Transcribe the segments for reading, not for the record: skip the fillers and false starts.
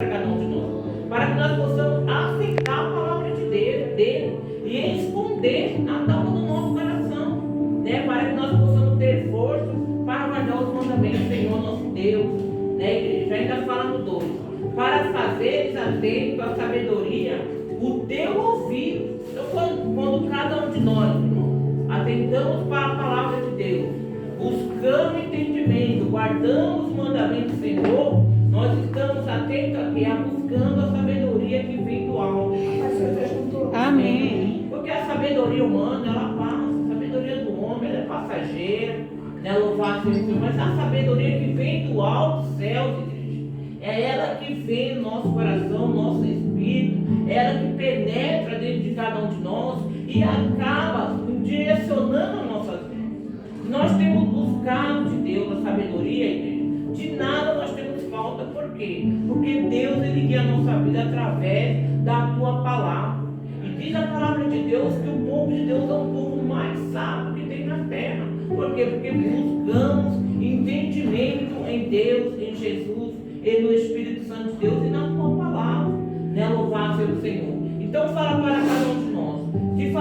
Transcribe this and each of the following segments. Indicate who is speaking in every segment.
Speaker 1: para cada um de nós, para que nós possamos aceitar a palavra de Deus, dele e esconder na tampa do nosso coração, né? Para que nós possamos ter força para guardar os mandamentos do Senhor nosso Deus, né, igreja? Ainda fala no 2: para fazeres atento à sabedoria o teu ouvido. Então, quando cada um de nós, irmão, atentamos para a palavra de Deus, buscando entendimento, guardamos os mandamentos do Senhor, nós estamos atentos aqui a buscando a sabedoria que vem do alto.
Speaker 2: Amém.
Speaker 1: Porque a sabedoria humana, ela passa, a sabedoria do homem, ela é passageira, né? Louvado seja o Senhor, mas a sabedoria que vem do alto céu, igreja, é ela que vem no nosso coração, no nosso espírito, é ela que penetra dentro de cada um de nós e acaba direcionando a nossas vidas. Nós temos buscado de Deus a sabedoria, igreja, de nada nós temos falta. Por quê? Porque Deus, ele guia a nossa vida através da tua palavra. E diz a palavra de Deus que o povo de Deus é o povo mais sábio que tem na terra. Por quê? Porque buscamos entendimento em Deus, em Jesus, e no Espírito Santo de Deus e na tua palavra, né? Louvado seja o Senhor. Então fala para cada um de nós, se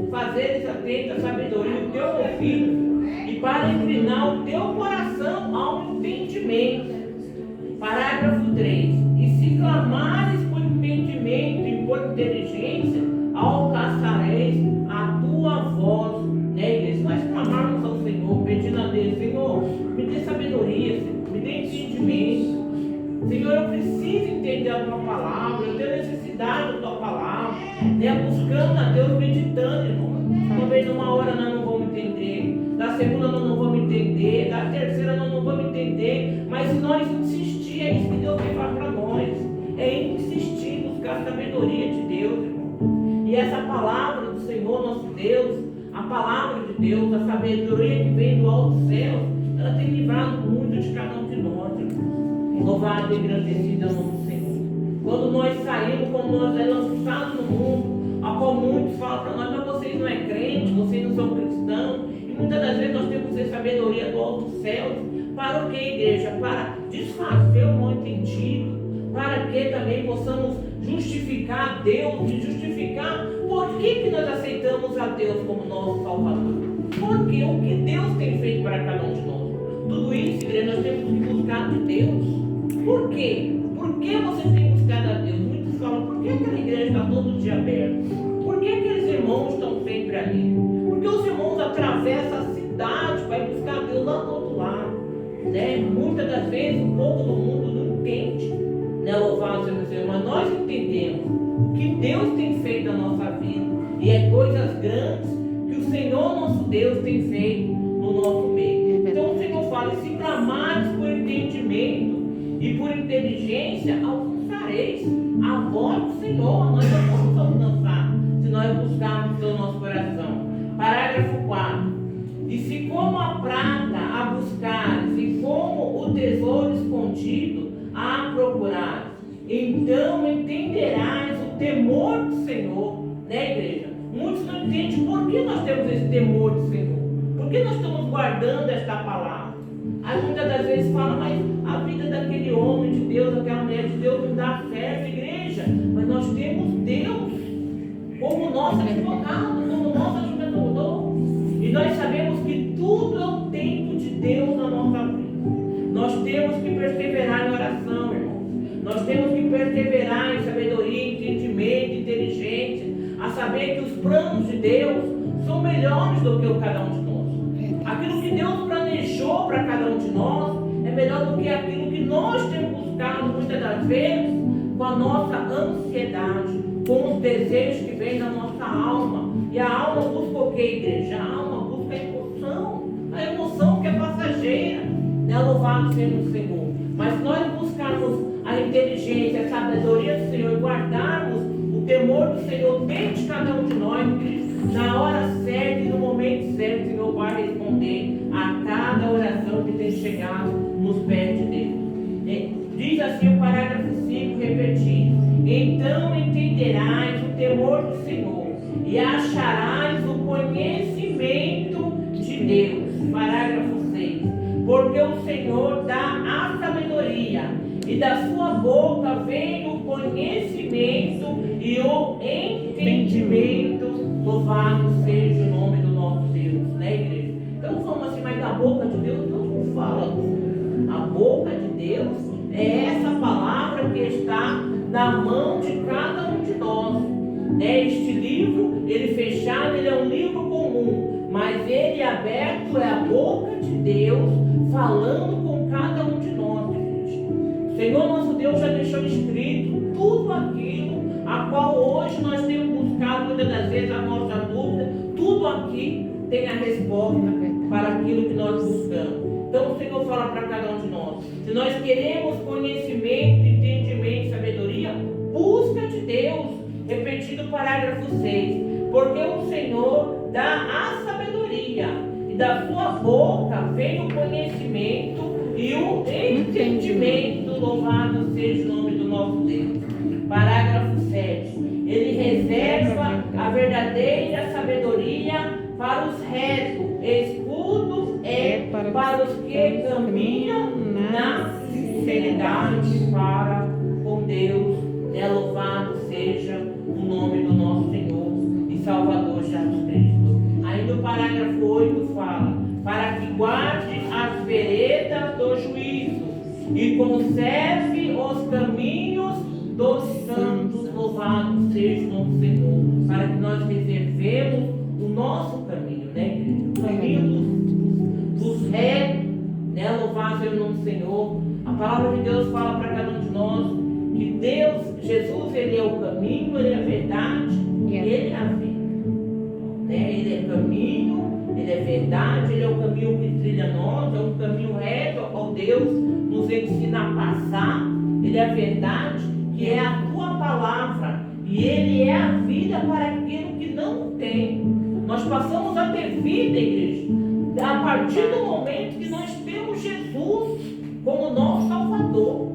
Speaker 1: fazeres atento à sabedoria o teu ouvido e para inclinar o teu coração ao entendimento. Parágrafo 3: e se clamares por entendimento e por inteligência, alcançareis a tua voz, né, igreja? Se nós clamarmos ao Senhor, pedindo a Deus: Senhor, me dê sabedoria, Senhor, me dê entendimento. Senhor, eu preciso entender a tua palavra, eu tenho necessidade da tua palavra, né? Buscando a Deus, meditando, irmão. Talvez numa hora nós não vamos entender, da segunda nós não vamos entender, da terceira nós não vamos entender, mas se nós insistir, é isso que Deus quer falar para nós, é insistir em buscar a sabedoria de Deus, irmão. E essa palavra do Senhor nosso Deus, a palavra de Deus, a sabedoria que vem do alto céu, ela tem livrado muito de cada um de nós, irmão. Louvado e engrandecido é o nome do Senhor. Quando nós saímos, quando nós é lançados no mundo, a qual muitos falam para nós: mas vocês não é crente, vocês não são cristãos. E muitas das vezes nós temos que ter sabedoria do alto céu. Para o que, igreja? Para desfazer o mal entendido, para que também possamos justificar a Deus e justificar por que nós aceitamos a Deus como nosso Salvador. Porque o que Deus tem feito para cada um de nós. Tudo isso, igreja, nós temos que buscar de Deus. Por quê? Por que você tem buscado a Deus? Muitos falam: por que aquela igreja está todo dia aberta? Por que aqueles irmãos estão sempre ali? Porque os irmãos atravessam a cidade para ir buscar a Deus lá do outro lado, né? Muitas das vezes o povo do mundo não entende, né? Louvado seja o Senhor, mas nós entendemos o que Deus tem feito na nossa vida, e é coisas grandes que o Senhor nosso Deus tem feito no nosso meio. Então o Senhor fala: se clamares por entendimento e por inteligência, alcançareis a voz do Senhor. Nós não vamos alcançar se nós buscarmos pelo nosso coração. Parágrafo 4: e se como a prata a buscares, e como o tesouro escondido a procurares, então entenderás o temor do Senhor, né, igreja? Muitos não entendem por que nós temos esse temor do Senhor, por que nós estamos guardando esta palavra. Aí muitas das vezes fala: mas a vida daquele homem de Deus, daquela mulher de Deus, não dá certo, igreja. Mas nós temos Deus como nosso advogado, como nosso ajudador. E nós sabemos que tudo é o tempo de Deus na nossa vida. Nós temos que perseverar em oração, irmão. Nós temos que perseverar em sabedoria, entendimento, inteligência, a saber que os planos de Deus são melhores do que o cada um de nós. Aquilo que Deus planejou para cada um de nós é melhor do que aquilo que nós temos buscado muitas das vezes com a nossa ansiedade, com os desejos que vêm da nossa alma. E a alma busca o que, igreja? A alma busca a emoção que é passageira, né? Louvado seja o Senhor. Mas se nós buscarmos a inteligência, a sabedoria do Senhor e guardarmos o temor do Senhor dentro de cada um de nós, igreja, na hora certa e no momento certo, o Senhor vai responder a cada oração que tem chegado nos pés de Deus. Diz assim o parágrafo 5, repetindo: então entenderás o temor do Senhor e acharás o conhecimento de Deus. Parágrafo 6: porque o Senhor dá a sabedoria, e da sua boca está na mão de cada um de nós. Este livro, ele fechado, ele é um livro comum, mas ele aberto é a boca de Deus falando com cada um de nós, gente. O Senhor nosso Deus já deixou escrito tudo aquilo a qual hoje nós temos buscado muitas das vezes a nossa dúvida. Tudo aqui tem a resposta para aquilo que nós buscamos. Então o Senhor fala para cada um de nós: se nós queremos conhecimento, entendimento, sabedoria, busca de Deus. Repetindo o parágrafo 6. Porque o Senhor dá a sabedoria, e da sua boca vem o conhecimento e o entendimento. Louvado seja o nome do nosso Deus. Parágrafo 7. Ele reserva a verdadeira sabedoria para os retos, escudo é para os que caminham na sinceridade para com Deus. Louvado seja o nome do nosso Senhor e Salvador Jesus Cristo. Ainda o parágrafo 8 fala: para que guarde as veredas do juízo e conserve os caminhos dos santos. Louvado seja o nome do Senhor. Para que nós reservemos o nosso caminho, né, igreja? O caminho dos retos, né? Louvado seja o nome do Senhor. A palavra de Deus fala para cada um de nós que Deus, Jesus, ele é o caminho, ele é a verdade e ele é a vida. Né? Ele é caminho, ele é verdade, ele é o caminho que trilha nós, é um caminho reto ao qual Deus nos ensina a passar. Ele é a verdade, que é a tua palavra, e ele é a vida para aquilo que não tem. Nós passamos a ter vida, igreja, a partir do momento que nós temos Jesus como nosso Salvador.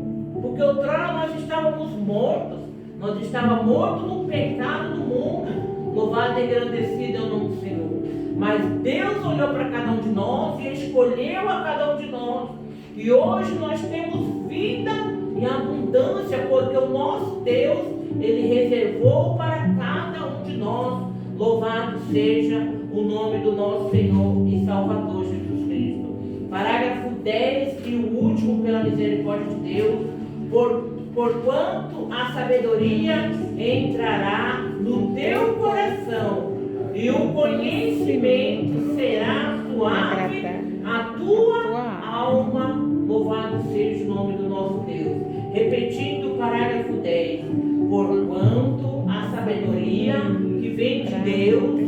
Speaker 1: Porque outrora nós estávamos mortos, nós estávamos mortos no pecado do mundo. Louvado e engrandecido é o nome do Senhor. Mas Deus olhou para cada um de nós e escolheu a cada um de nós. E hoje nós temos vida e abundância, porque o nosso Deus, ele reservou para cada um de nós. Louvado seja o nome do nosso Senhor e Salvador Jesus Cristo. Parágrafo 10 e o último, pela misericórdia de Deus. Porquanto a sabedoria entrará no teu coração e o conhecimento será suave a tua alma. Louvado seja o nome do nosso Deus. Repetindo o parágrafo 10. Porquanto a sabedoria que vem de Deus,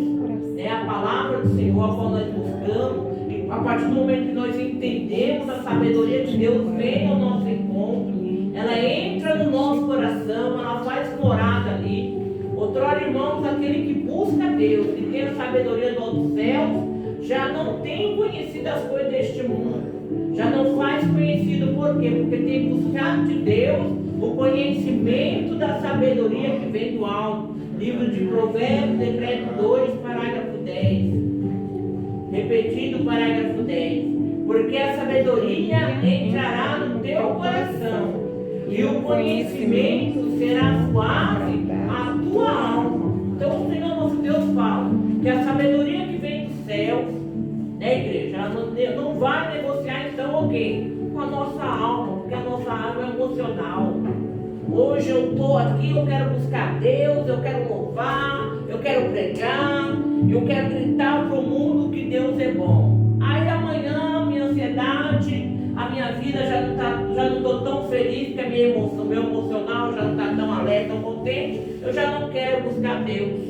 Speaker 1: né, a palavra do Senhor, a qual nós buscamos, e a partir do momento que nós entendemos a sabedoria de Deus, vem ao nosso encontro. Ela entra no nosso coração, ela faz morada ali. Outrora, irmãos, aquele que busca Deus, que tem a sabedoria do alto céu, já não tem conhecido as coisas deste mundo. Já não faz conhecido por quê? Porque tem buscado de Deus o conhecimento da sabedoria que vem do alto. Livro de Provérbios, decreto 2, parágrafo 10. Repetindo o parágrafo 10. Porque a sabedoria entrará no teu coração e o conhecimento será suave à tua alma. Então o Senhor nosso Deus fala que a sabedoria que vem do céu, né, igreja, ela não vai negociar então o quê? Com a nossa alma, porque a nossa alma é emocional. Hoje eu estou aqui, eu quero buscar Deus, eu quero louvar, eu quero pregar, eu quero gritar para o mundo que Deus é bom. Aí amanhã a minha ansiedade, a minha vida já não estou tão feliz, que a minha emoção, meu emocional já não está tão alegre, tão contente, eu já não quero buscar Deus.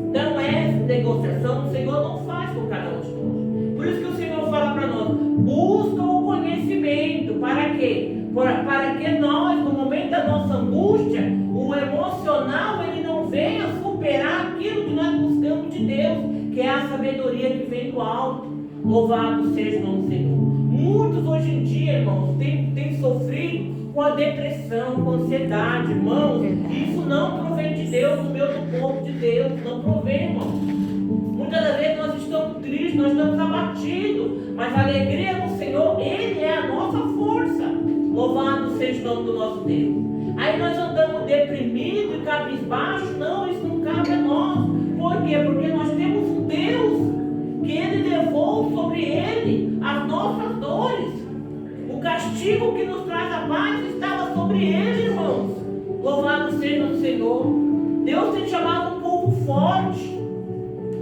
Speaker 1: Então essa negociação o Senhor não faz com cada um de nós. Por isso que o Senhor fala para nós: busca o conhecimento. Para quê? Para que nós, no momento da nossa angústia, o emocional ele não venha superar aquilo que nós buscamos de Deus, que é a sabedoria que vem do alto. Louvado seja o nome do Senhor. Muitos hoje em dia, irmãos, têm sofrido com a depressão, com a ansiedade, irmãos. Isso não provém de Deus, no meio do povo de Deus, não provém, irmãos. Muitas das vezes nós estamos tristes, nós estamos abatidos, mas a alegria do Senhor, Ele é a nossa força. Louvado seja o nome do nosso Deus. Aí nós andamos deprimidos e cabisbaixos. Não, isso não cabe a nós. Por quê? Porque nós temos um Deus que Ele levou sobre Ele as nossas dores. O castigo que nos traz a paz estava sobre Ele, irmão. seja o Senhor. Deus tem chamado um povo forte.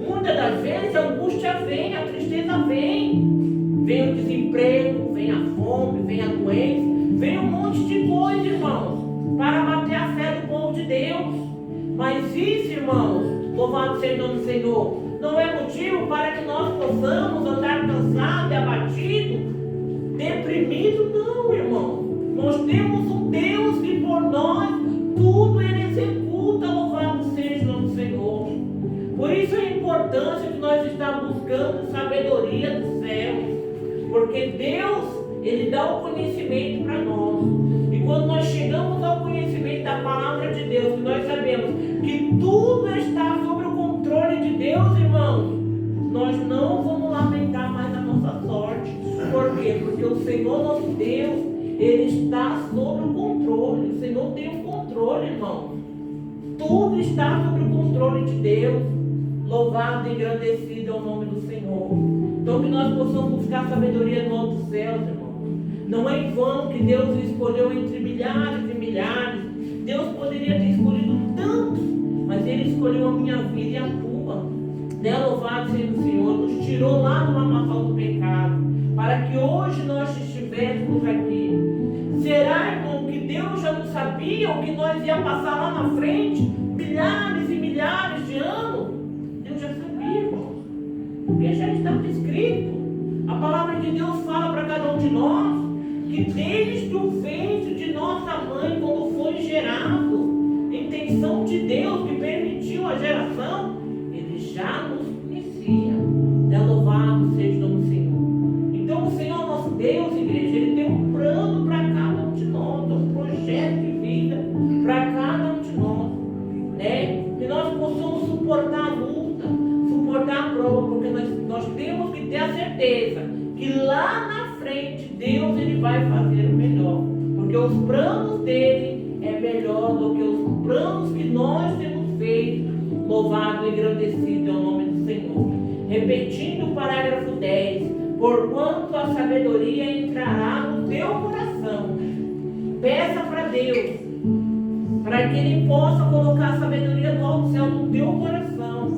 Speaker 1: Muitas das vezes a angústia vem, a tristeza vem. Vem o desemprego, vem a fome, vem a doença, vem um monte de coisa, irmãos, para bater a fé do povo de Deus. Mas isso, irmãos, louvado seja o nome do Senhor, não é motivo para que nós possamos andar cansado e abatido, deprimido, não, irmão. Nós temos um Deus que por nós tudo Ele executa, louvado seja o nome do Senhor. Por isso a importância de nós estar buscando sabedoria dos céus, porque Deus, Ele dá o conhecimento para nós. E quando nós chegamos ao conhecimento da palavra de Deus, que nós sabemos que tudo está sob o controle de Deus, irmãos, nós não vamos lamentar mais a nossa sorte. Por quê? Porque o Senhor nosso Deus, Ele está sob o controle. O Senhor tem o controle, irmão. Tudo está sob o controle de Deus. Louvado e engrandecido é o nome do Senhor. Então que nós possamos buscar sabedoria no alto dos céus, irmão. Não é em vão que Deus escolheu entre milhares e milhares. Deus poderia ter escolhido tantos, mas Ele escolheu a minha vida e a tua. Né? Louvado seja o Senhor. Nos tirou lá do lamaçal do pecado, para que hoje nós estivéssemos aqui. Será, irmão, que Deus já não sabia o que nós ia passar lá na frente? Milhares e milhares de anos? Deus já sabia, irmão. Porque já estava escrito. A palavra de Deus fala para cada um de nós que desde o ventre de nossa mãe, quando foi gerado, intenção de Deus que permitiu a geração, Ele já nos conhecia. Louvado seja o nome do Senhor. Então o Senhor nosso Deus, igreja, Ele tem um plano para cada um de nós, um projeto de vida para cada um de nós, né? Que nós possamos suportar a luta, suportar a prova, porque nós temos que ter a certeza que lá na frente Deus Ele vai fazer o melhor, porque os planos dele é melhor do que os planos que nós temos feito. Louvado e engrandecido é o nome do Senhor. Repetindo o parágrafo 10: porquanto a sabedoria entrará no teu coração. Peça para Deus, para que Ele possa colocar a sabedoria do alto céu no teu coração,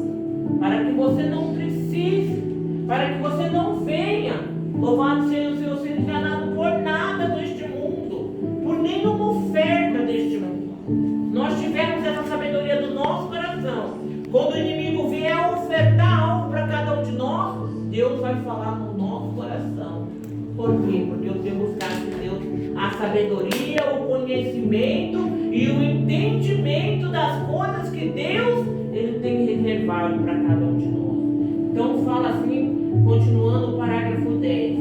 Speaker 1: para que você não precise, para que você não venha, louvado seja o Senhor, ser enganado por nada deste mundo, por nenhuma oferta deste mundo. Nós tivemos essa sabedoria do nosso coração. Quando o inimigo vier ofertar algo para cada um de nós, Deus vai falar no nosso coração. Por quê? Porque eu tenho buscado de Deus a sabedoria, o conhecimento e o entendimento das coisas que Deus Ele tem reservado para cada um de nós. Então fala assim, continuando o parágrafo 10: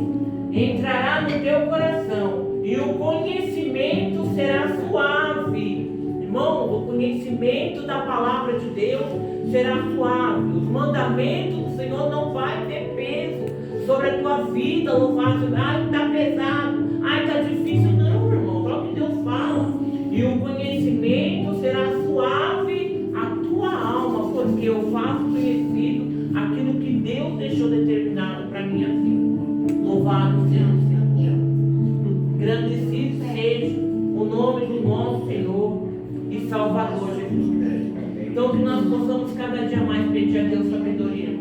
Speaker 1: entrará no teu coração e o conhecimento será suave. Irmão, o conhecimento da palavra de Deus será suave. Os mandamentos do Senhor não vai ter peso sobre a tua vida. Louvado, ai, está pesado, ai, está difícil. Não, irmão, é o que Deus fala. E o conhecimento será suave a tua alma, porque eu faço conhecido aquilo que Deus deixou determinado para minha vida. Louvado seja o Senhor. Engrandecido seja o nome do nosso Senhor e Salvador Jesus Cristo. Então que nós possamos cada dia mais pedir a Deus sabedoria.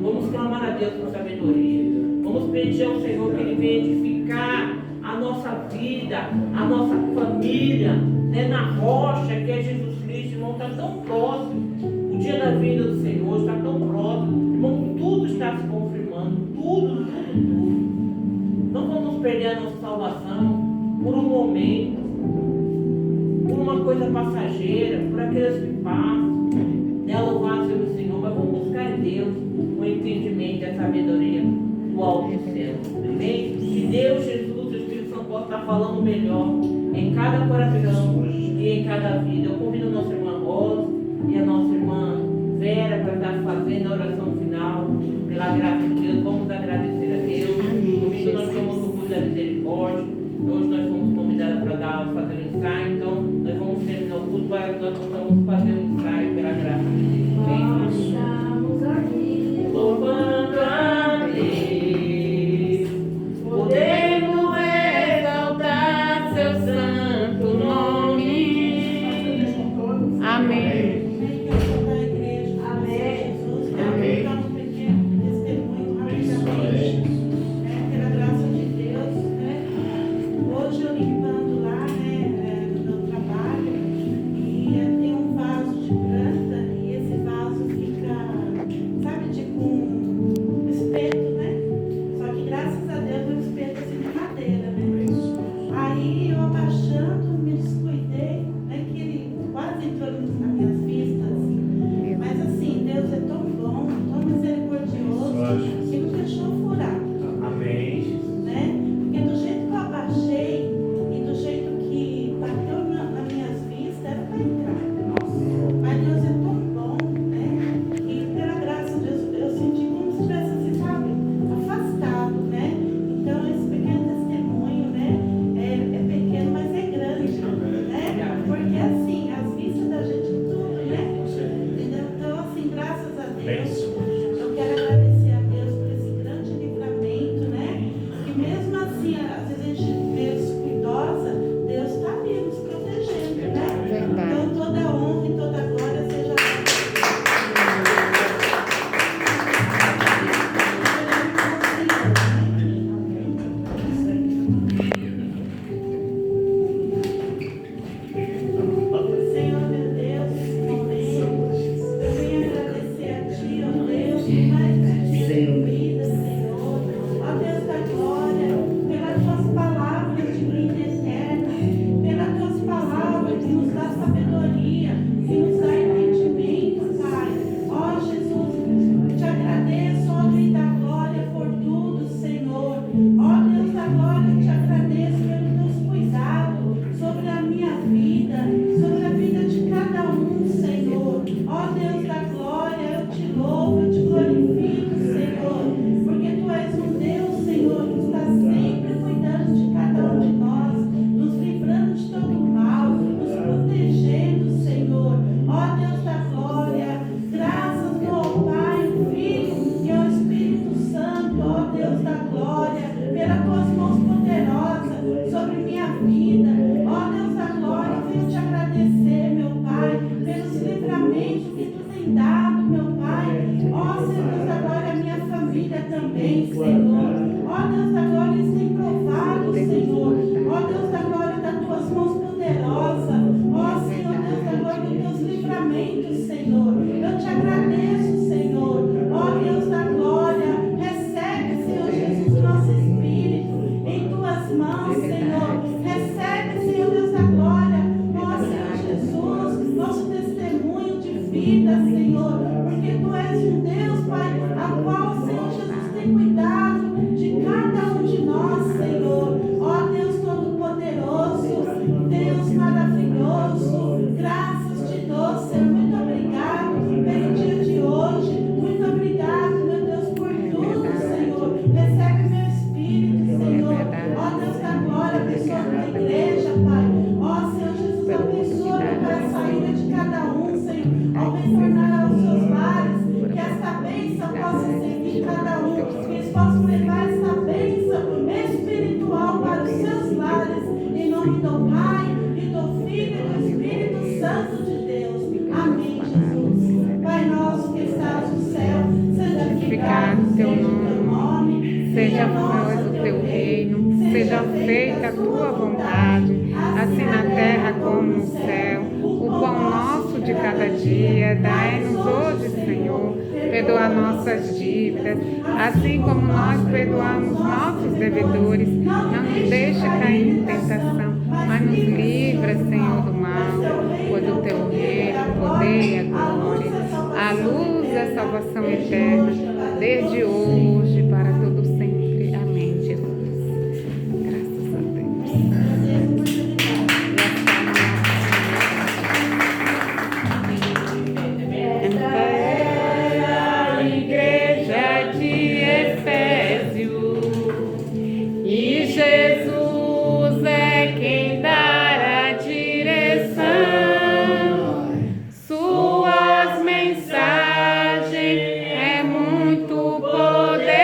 Speaker 1: Vamos clamar a Deus por sabedoria. Vamos pedir ao Senhor que Ele venha edificar a nossa vida, a nossa família, né, na rocha que é Jesus Cristo. Irmão, está tão próximo. O dia da vinda do Senhor está tão próximo. Irmão, tudo está se confirmando. Tudo. Não vamos perder a nossa salvação por um momento, por uma coisa passageira, por aqueles que passam. Louvado seja o Senhor, mas vamos buscar em Deus o entendimento e a sabedoria do alto do céu. Amém? Que Deus, Jesus, o Espírito Santo possa estar falando melhor em cada coração e em cada vida. Eu convido a nossa irmã Rosa e a nossa irmã Vera para estar fazendo a oração final. Pela graça de Deus, vamos agradecer a Deus. Domingo nós somos o culto da misericórdia. Hoje nós fomos convidados para fazer um ensaio. Então nós vamos terminar o culto para que nós possamos fazer um ensaio pela graça de Deus. Amém? Louvando a Deus, podendo exaltar seu santo nome.
Speaker 2: sobre a vida de cada um, Senhor. Ó Deus da glória, eu te louvo, eu te glorifico, Senhor, porque Tu és um Deus, Senhor, que está sempre cuidando de cada um de nós, nos livrando de todo o mal, nos protegendo, Senhor. Ó Deus da glória, graças ao Pai, o Filho e ao Espírito Santo, ó Deus da glória, pelas Tuas mãos poderosas sobre minha vida. Ó Deus da glória, eu venho te agradecer, meu Pai, pelos livramentos que Tu tem dado, meu Pai. Ó Senhor Deus da glória, minha família também, Senhor. Ó Deus da glória, eles têm provado, Senhor. Ó Deus da glória, das Tuas mãos poderosas. Ó Senhor Deus da glória, dos Teus livramentos, Senhor. Eu te agradeço, Senhor. Ó Deus da glória, recebe, Senhor Jesus, nosso espírito em Tuas mãos, Senhor. Recebe, Senhor Deus da glória, ó Senhor Jesus, nosso testemunho de vida, Senhor, porque Tu és um Deus, Pai, a qual, Senhor Jesus, tem cuidado de cada um de nós, Senhor. Ó Deus Todo-Poderoso, Deus maravilhoso, graças te dou, Senhor. Muito obrigado pelo dia de hoje. Muito obrigado, meu Deus, por tudo, Senhor. Recebe meu espírito, Senhor. Ó Deus da glória, abençoa a Tua igreja, Pai. Ó Senhor Jesus, abençoa para a saída de cada um, Senhor, ao retornar aos seus lares, que esta bênção possa seguir cada um, que eles possam levar esta bênção espiritual para os seus lares, em nome do Pai, e do Filho e do Espírito Santo de Deus. Amém, Jesus. Pai nosso que estás no céu, santificado seja o Teu nome,
Speaker 3: Seja famoso o Teu reino, seja feita a Tua vontade, assim na terra como no céu. O pão nosso de cada dia, dai-nos hoje, Senhor. Perdoa nossas dívidas, assim como nós perdoamos nossos devedores. Não nos deixe cair em tentação, mas nos livra, Senhor, do mal. Pois o Teu reino, o poder e a glória, a luz da salvação eterna, desde hoje para todo sempre. Amém, Jesus. Graças a Deus. A igreja de Efésios, e Jesus é quem dará a direção. Suas mensagens é muito poder.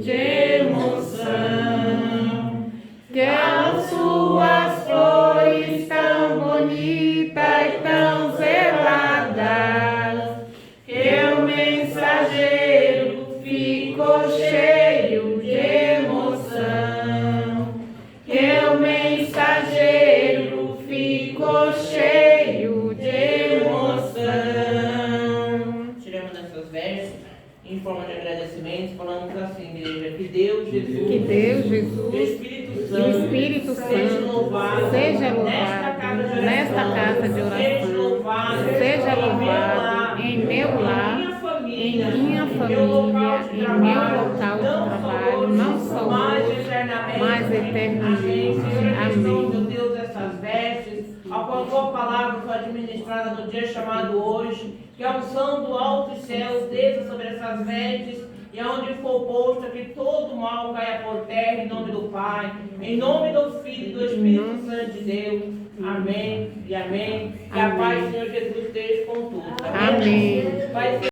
Speaker 1: de emoção.
Speaker 3: Que as suas flores tão bonitas e tão zeladas,
Speaker 1: Que o mensageiro ficou cheio de emoção.
Speaker 3: que o mensageiro ficou cheio de emoção.
Speaker 1: Tiramos nessas vestes em forma de agradecimento, falamos assim, igreja, que Deus, Jesus,
Speaker 3: Que Deus,
Speaker 1: e o
Speaker 3: Jesus,
Speaker 1: Espírito
Speaker 3: e o
Speaker 1: Santo,
Speaker 3: Espírito
Speaker 1: seja
Speaker 3: Santo
Speaker 1: louvado
Speaker 3: seja
Speaker 1: nesta casa de oração,
Speaker 3: seja louvado, seja louvado em meu lar, em minha família, em meu local de trabalho, não só hoje, mas eternamente.
Speaker 1: Amém. Meu
Speaker 3: Amém.
Speaker 1: Deus, essas vestes, a qual tua palavra foi administrada no dia chamado hoje, que a unção do alto e céus desça sobre essas vestes, e aonde for posto que todo mal caia por terra, em nome do Pai, em nome do Filho e do Espírito Santo de Deus. Amém e amém. Que a paz do Senhor Jesus esteja com todos.
Speaker 3: Amém.
Speaker 1: Pai,